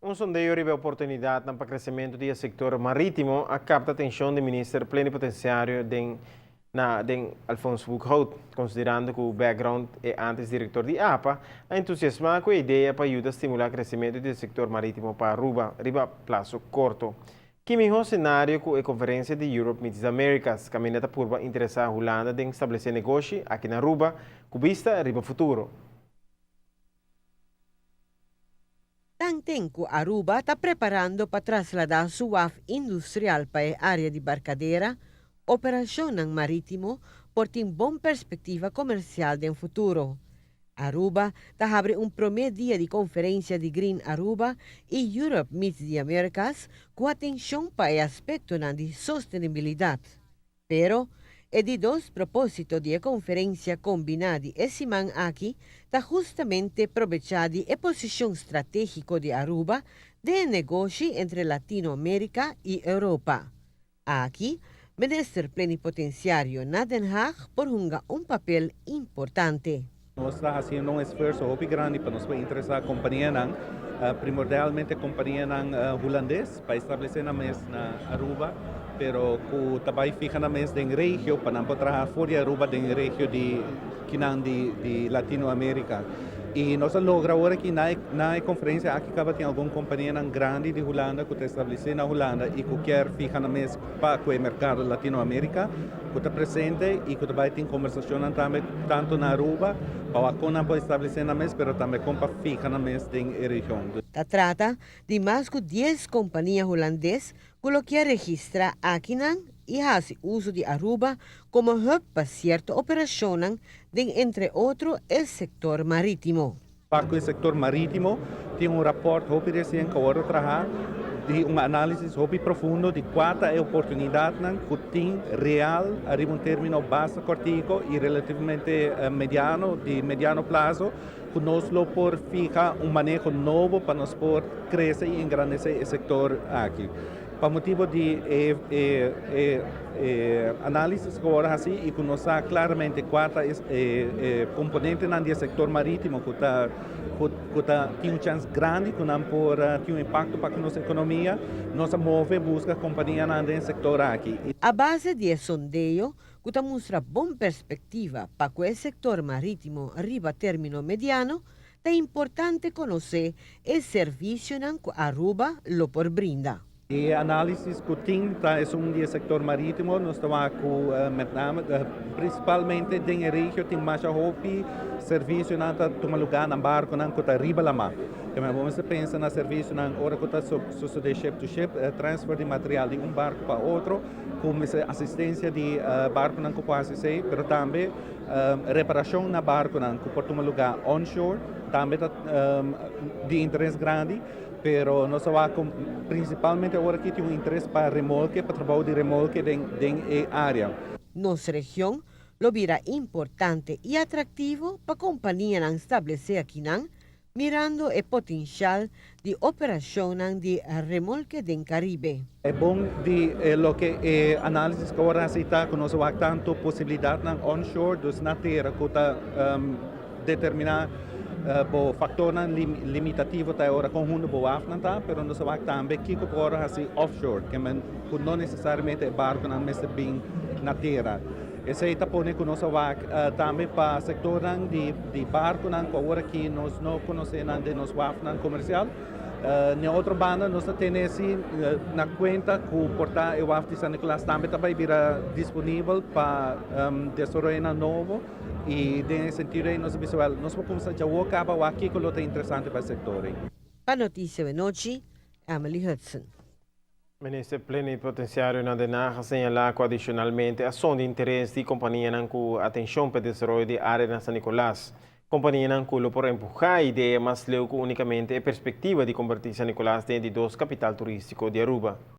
Um sondeio revela oportunidade para o crescimento do setor marítimo a capta a atenção do ministro plenipotenciário Alfonso Buchhout, considerando que o background é antes diretor de APA, a entusiasmar com a ideia para ajudar a estimular o crescimento do setor marítimo para Aruba, prazo curto. Que melhor cenário com a conferência de Europe Meets Americas, caminhada por interessar a Holanda em estabelecer negócio aqui na Aruba, com vista a futuro. Tangtenco Aruba está preparando para trasladar su WAF industrial para a área de Barcadeira, operação marítimo, por ter boa perspectiva comercial de futuro. Aruba está abre primeiro dia de conferência de Green Aruba e Europe Meets the Americas com atenção para o aspecto de sustentabilidade. Pero, e de dois propósitos de conferência combinada esse man aqui está justamente aproveitar a posição estratégica de Aruba de negócio entre Latinoamérica e Europa. Aqui, ministro plenipotenciário na Den Haag por papel importante. Nós estamos fazendo esforço muito grande para nos interessar a companhia, primordialmente a companhia holandesa, para estabelecer na mesa na Aruba, pero que também fica na mesa da região, para não trabalhar fora de Aruba, da região de Latinoamérica. E nós logramos agora que na conferência aqui acaba tem alguma companhia grande de Holanda que está estabelecida na Holanda e que quer ficar na mesa para o mercado latino-américa, que está presente e que também tem conversação também tanto na Aruba para que não pode estabelecer na mesa, mas também para ficar na mesa da região. Se trata de mais de 10 companhias holandesas que registrar aqui e fazem uso de Aruba como hub para certas operações, entre outros, o setor marítimo. Para o setor marítimo, tem rapport muito recente que agora trabalha de uma análise muito profunda de quais é a oportunidade que tem real a um término base cortico e relativamente de mediano prazo, que nós por ficar manejo novo para nós por crescer e engrandecer o setor aqui. Para motivo de análise que agora assim e que nós sabemos claramente qual é componente do setor marítimo que tem uma chance grande que não por ter impacto para a nossa economia, nós move busca companhia no setor aqui. A base de sondeio que mostra boa perspectiva para o setor marítimo arriba término mediano, é importante conhecer o serviço que Aruba lo por brinda. E análises que tem é setor marítimo, nós estamos com principalmente em região tem mais serviço na toma lugar na barco na que arriba lá mar. Vamos pensar na serviço na hora que está de ship to ship, transfer de material de barco para outro, com assistência de barco na que pode ser, mas também reparação na barco na que pode tomar lugar onshore, também de interesse grande. Pero nós vamos principalmente agora aqui tem interesse para remolque, para trabalho de remolque dentro área. Nossa região lo vira importante e atrativo para a companhia estabelecer aqui, mirando o potencial de operação de remolque do Caribe. É bom de lo que análise que agora está que nós vamos tanto possibilidade onshore dos na terra que está determinar o fator limitativo até agora conjunto boa afnanta, pero nós vamos também que agora assim offshore, que não necessariamente é barco não mas bem na terra. Esse aí tapone que nós vamos também para o setor de barco não que agora que nós não conhecemos de nos afnan comercial. Na outra banda nós temos na conta que o portal e o de San Nicolás também vai vir disponível para desenvolver novo. E nesse sentido, nós vamos começar a acabar aqui que é interessante para o setor. Para a notícia de noite, Emily Hudson. Ministro plenipotenciário na Den Haag señala que adicionalmente a ação de interesse de companhia com atenção para o desenvolvimento de área na San Nicolás. Companhia não culo por empujar a ideia mais leu que unicamente a perspectiva de convertir San Nicolás em dos capital turístico de Aruba.